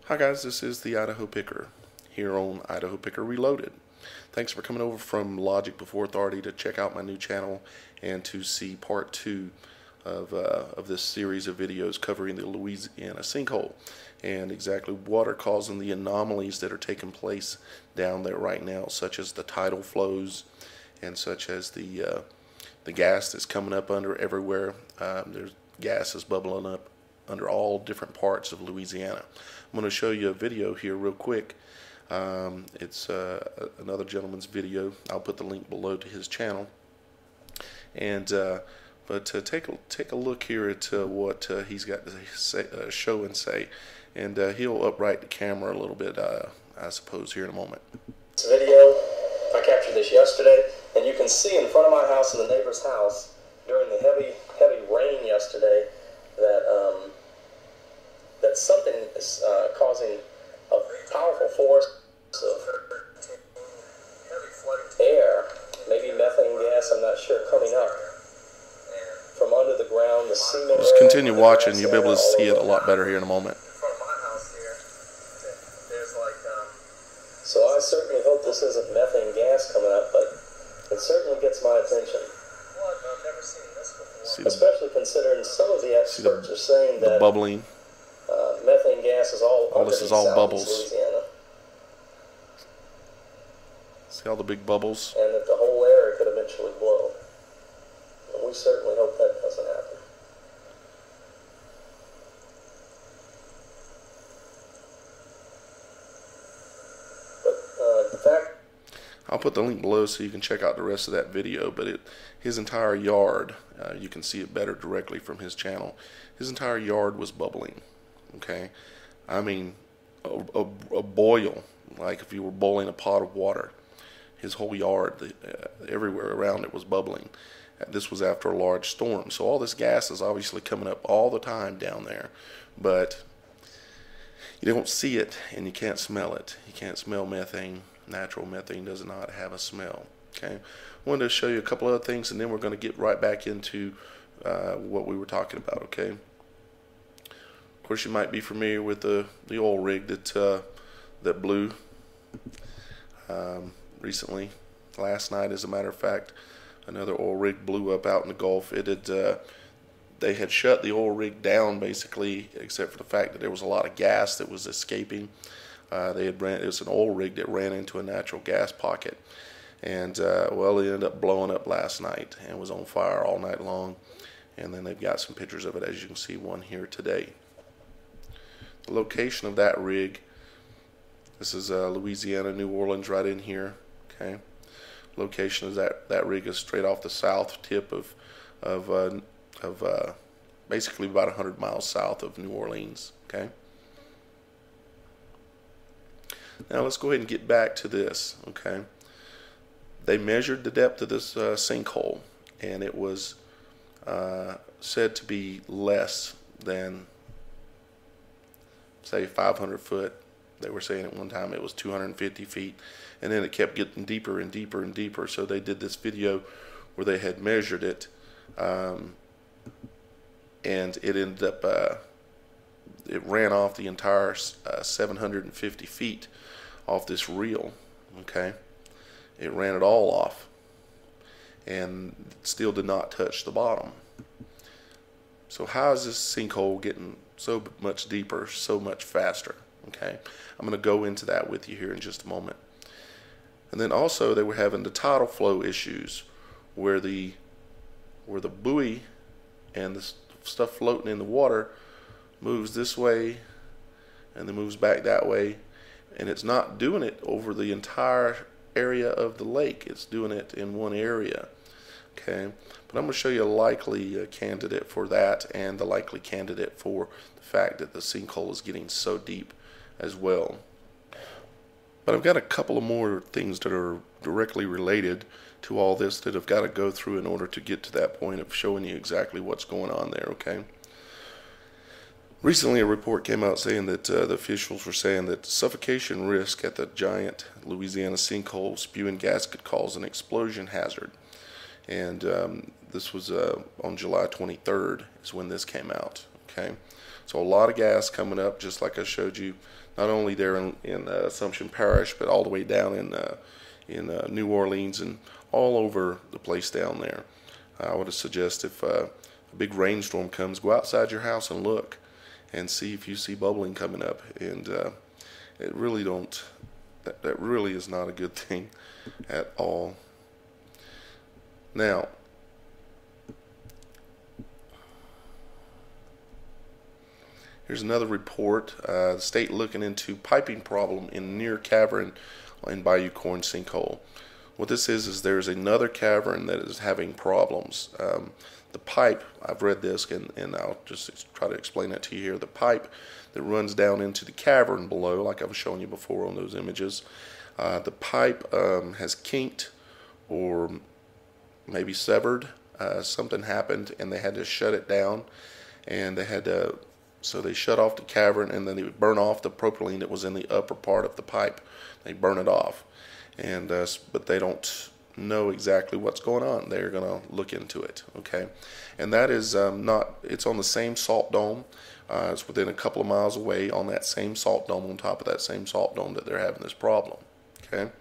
Hi guys, this is the Idaho Picker here on Idaho Picker Reloaded. Thanks for coming over from Logic Before Authority to check out my new channel and to see part 2 of this series of videos covering the Louisiana sinkhole and exactly what are causing the anomalies that are taking place down there right now, such as the tidal flows and such as the gas that's coming up under everywhere. There's gases bubbling up under all different parts of Louisiana. I'm going to show you a video here real quick. It's another gentleman's video. I'll put the link below to his channel. And take a look here at what he's got to say, show and say, and he'll upright the camera a little bit, I suppose, here in a moment. This video, I captured this yesterday, and you can see in front of my house and the neighbor's house during the heavy rain yesterday that that something is causing a powerful force of air, maybe methane gas, I'm not sure, coming up from under the ground. The cement. Just continue watching, you'll be able to see it a lot better here in a moment. So I certainly hope this isn't methane gas coming up, but it certainly gets my attention. I've never seen this before. Especially considering some of the experts are saying that bubbling. Methane gas is all this is all bubbles. Louisiana. See all the big bubbles? And that the whole area could eventually blow. And we certainly hope that doesn't happen. But the fact... I'll put the link below so you can check out the rest of that video, but his entire yard, you can see it better directly from his channel, his entire yard was bubbling. Okay, I mean a boil, like if you were boiling a pot of water. His whole yard, everywhere around it was bubbling. This was after a large storm, so all this gas is obviously coming up all the time down there, but you don't see it and you can't smell it. You can't smell methane. Natural methane does not have a smell. Okay, I wanted to show you a couple other things, and then we're going to get right back into what we were talking about. Okay. Of course, you might be familiar with the oil rig that blew recently. Last night, as a matter of fact, another oil rig blew up out in the Gulf. They had shut the oil rig down basically, except for the fact that there was a lot of gas that was escaping. It was an oil rig that ran into a natural gas pocket, and well, it ended up blowing up last night and was on fire all night long. And then they've got some pictures of it, as you can see one here today. The location of that rig, this is Louisiana, New Orleans, right in here. Okay, location is that rig is straight off the south tip of basically about 100 miles south of New Orleans. Okay. Now let's go ahead and get back to this. Okay, they measured the depth of this sinkhole, and it was said to be less than, say, 500 foot. They were saying at one time it was 250 feet, and then it kept getting deeper and deeper and deeper. So they did this video where they had measured it, and it ended up it ran off the entire 750 feet off this reel. Okay, it ran it all off, and still did not touch the bottom. So how is this sinkhole getting so much deeper, so much faster? Okay, I'm going to go into that with you here in just a moment. And then also they were having the tidal flow issues, where the buoy and the stuff floating in the water moves this way and then moves back that way, and it's not doing it over the entire area of the lake. It's doing it in one area. Okay, but I'm going to show you a likely candidate for that, and the likely candidate for the fact that the sinkhole is getting so deep as well. But I've got a couple of more things that are directly related to all this that I've got to go through in order to get to that point of showing you exactly what's going on there. Okay. Recently, a report came out saying that the officials were saying that suffocation risk at the giant Louisiana sinkhole spewing gas could cause an explosion hazard. And this was on July 23rd is when this came out. Okay, So a lot of gas coming up, just like I showed you, not only there in Assumption Parish, but all the way down in New Orleans and all over the place down there. I would suggest if a big rainstorm comes, go outside your house and look and see if you see bubbling coming up. And it really don't. That really is not a good thing at all. Now, here's another report. The state looking into piping problem in near cavern in Bayou Corn Sinkhole. What this is there's another cavern that is having problems. The pipe, I've read this and I'll just try to explain it to you here. The pipe that runs down into the cavern below, like I was showing you before on those images, the pipe has kinked or maybe severed. Something happened and they had to shut it down, and so they shut off the cavern, and then they would burn off the propylene that was in the upper part of the pipe. They burn it off, and but they don't know exactly what's going on. They're going to look into it, okay? And that is it's on the same salt dome. It's within a couple of miles away on that same salt dome, on top of that same salt dome that they're having this problem, okay?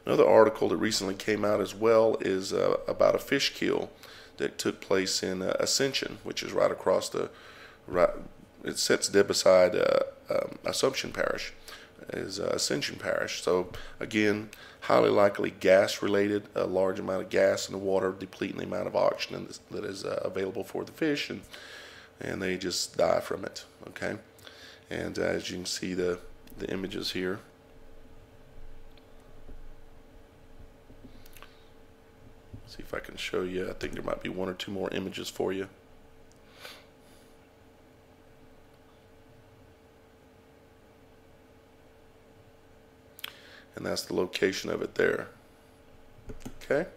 Another article that recently came out as well is about a fish kill that took place in Ascension, which is right across it sits dead beside Assumption Parish, is Ascension Parish. So again, highly likely gas related, a large amount of gas in the water depleting the amount of oxygen that is available for the fish, and they just die from it, okay? And as you can see the images here. See if I can show you. I think there might be one or two more images for you. And that's the location of it there. Okay.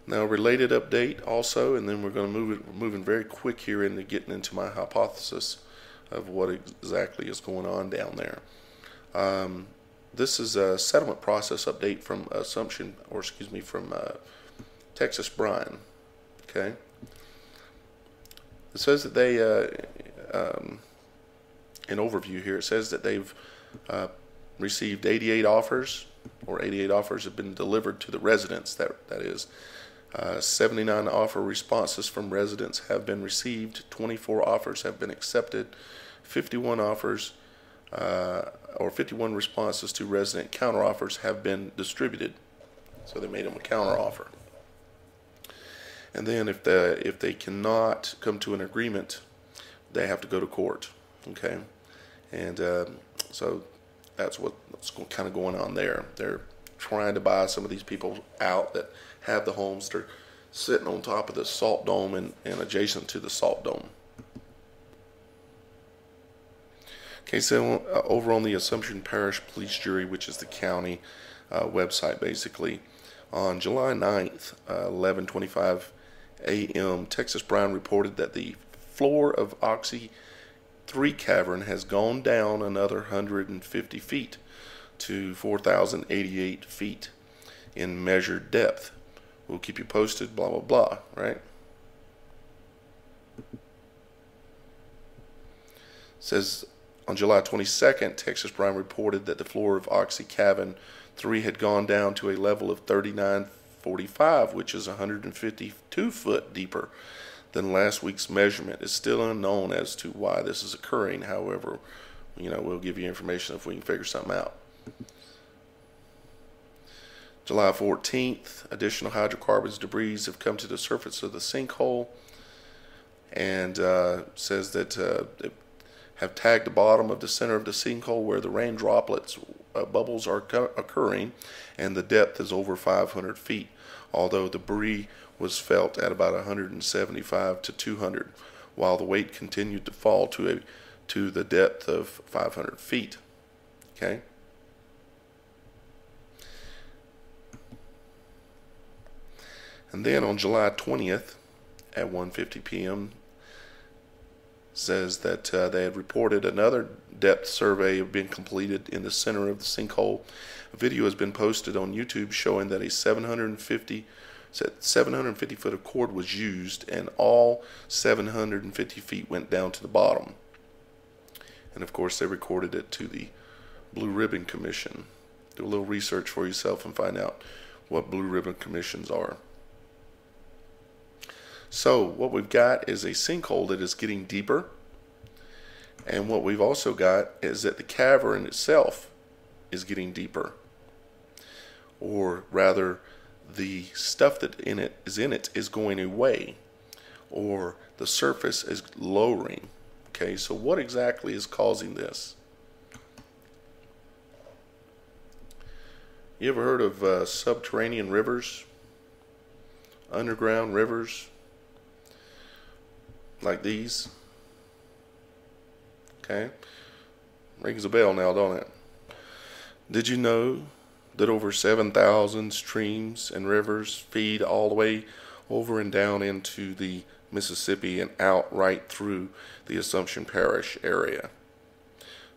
Now, related update also, and then we're going to moving very quick here into getting into my hypothesis of what exactly is going on down there. This is a settlement process update from from Texas Brine. Okay. It says that they, in overview here, it says that they've received 88 offers, or 88 offers have been delivered to the residents. That is, 79 offer responses from residents have been received. 24 offers have been accepted. 51 offers. 51 responses to resident counteroffers have been distributed. So they made them a counteroffer. And then if they cannot come to an agreement, they have to go to court. Okay, and so that's what's kind of going on there. They're trying to buy some of these people out that have the homes. They're sitting on top of the salt dome and adjacent to the salt dome. Okay, so over on the Assumption Parish Police Jury, which is the county website basically, on July 9th, 11:25 a.m., Texas Brine reported that the floor of Oxy 3 cavern has gone down another 150 feet to 4,088 feet in measured depth. We'll keep you posted, blah, blah, blah, right? It says, on July 22nd, Texas Brine reported that the floor of Oxy Cavern 3 had gone down to a level of 3945, which is 152 foot deeper than last week's measurement. It's still unknown as to why this is occurring. However, we'll give you information if we can figure something out. July 14th, additional hydrocarbons debris have come to the surface of the sinkhole, and says that have tagged the bottom of the center of the sinkhole where the rain droplets bubbles are occurring, and the depth is over 500 feet, although debris was felt at about 175 to 200, while the weight continued to fall to the depth of 500 feet. Okay. And then on July 20th at 1:50 p.m., says that they had reported another depth survey had been completed in the center of the sinkhole. A video has been posted on YouTube showing that a 750 said 750 foot of cord was used, and all 750 feet went down to the bottom. And of course, they recorded it to the Blue Ribbon Commission. Do a little research for yourself and find out what Blue Ribbon Commissions are. So what we've got is a sinkhole that is getting deeper, and what we've also got is that the cavern itself is getting deeper, or rather the stuff that is in it is going away, or the surface is lowering. Okay, so what exactly is causing this? You ever heard of subterranean rivers? Underground rivers? Like these? Okay. Rings a bell now, don't it? Did you know that over 7,000 streams and rivers feed all the way over and down into the Mississippi and out right through the Assumption Parish area?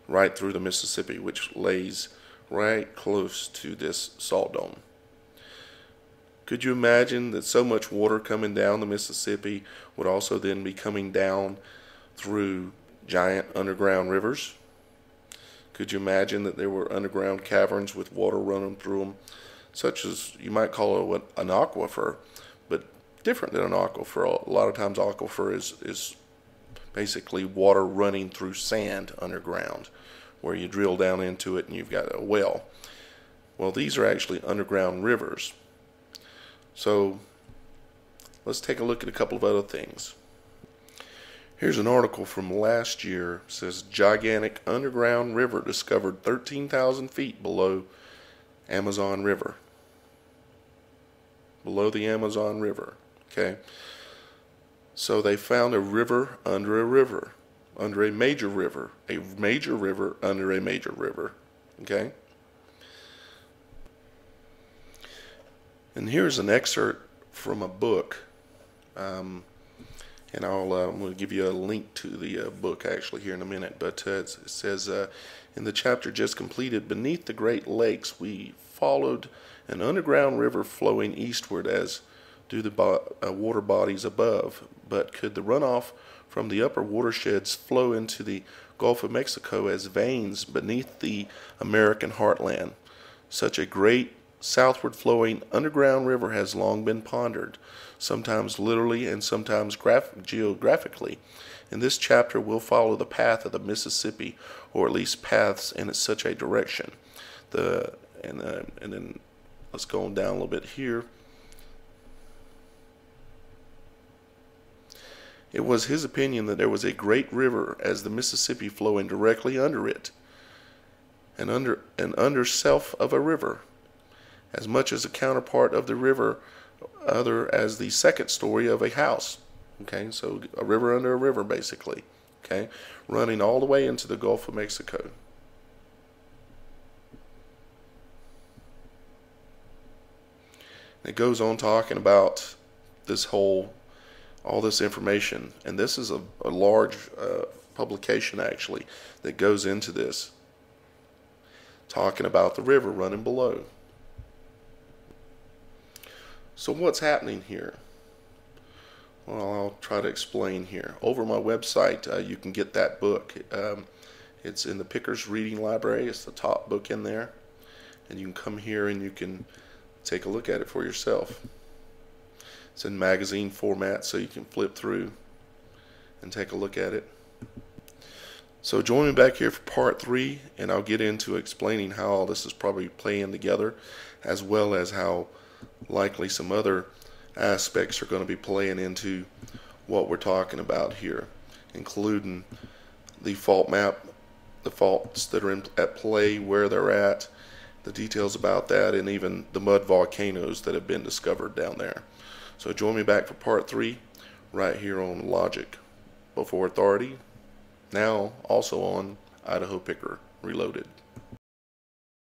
Right through the Mississippi, which lays right close to this salt dome. Could you imagine that so much water coming down the Mississippi would also then be coming down through giant underground rivers? Could you imagine that there were underground caverns with water running through them, such as you might call it an aquifer, but different than an aquifer. A lot of times aquifer is basically water running through sand underground, where you drill down into it and you've got a well. Well, these are actually underground rivers. So let's take a look at a couple of other things. Here's an article from last year. It says gigantic underground river discovered 13,000 feet below Amazon River. Below the Amazon River. Okay. So they found a river under a river. Under a major river under a major river. Okay? And here's an excerpt from a book. And I'm going to give you a link to the book actually here in a minute. But it says, in the chapter just completed, beneath the Great Lakes, we followed an underground river flowing eastward as do the water bodies above. But could the runoff from the upper watersheds flow into the Gulf of Mexico as veins beneath the American heartland? Such a great southward flowing underground river has long been pondered, sometimes literally and sometimes geographically. In this chapter, we'll follow the path of the Mississippi, or at least paths in such a direction. And then let's go on down a little bit here. It was his opinion that there was a great river as the Mississippi flowing directly under it, and under self of a river, as much as a counterpart of the river, other as the second story of a house. Okay, so a river under a river, basically. Okay, running all the way into the Gulf of Mexico. It goes on talking about this all this information, and this is a large publication actually that goes into this, talking about the river running below. So what's happening here? Well, I'll try to explain here. Over my website, you can get that book. It's in the Pickers Reading Library. It's the top book in there, and you can come here and you can take a look at it for yourself. It's in magazine format, so you can flip through and take a look at it. So join me back here for part 3, and I'll get into explaining how all this is probably playing together, as well as how likely some other aspects are going to be playing into what we're talking about here, including the fault map, the faults that are at play, where they're at, the details about that, and even the mud volcanoes that have been discovered down there. So join me back for part 3 right here on Logic Before Authority, now also on Idaho Picker Reloaded.